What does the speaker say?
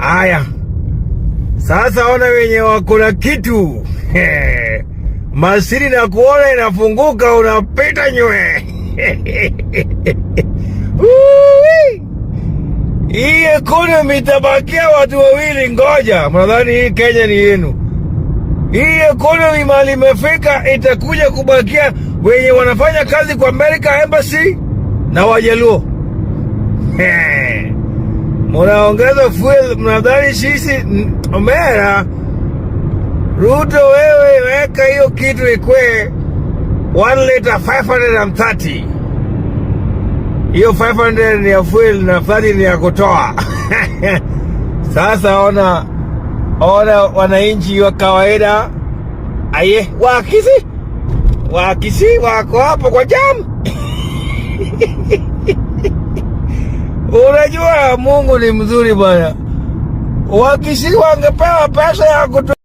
Aya, sasa ona wenye wakuna kitu masiri na kuona inafunguka, unapita nywe. Hii economy itabakia watu wawili. Ngoja, mnadhani hii Kenya ni yenu? Hii economy mali imefika itakuja kubakia wenye wanafanya kazi kwa America Embassy na Wajaluo. Munaongeza fuel, mnadhani sisi Omera? Ruto, wewe weka hiyo kitu ikwe 1 liter 530. Hiyo 500 ni ya fuel na 30 ni ya kutoa. Sasa ona wananchi wa kawaida aye wakisi wako hapo kwa jam. Unajua Mungu ni mzuri bwana. Wakisi wangepewa pesa ya kutoa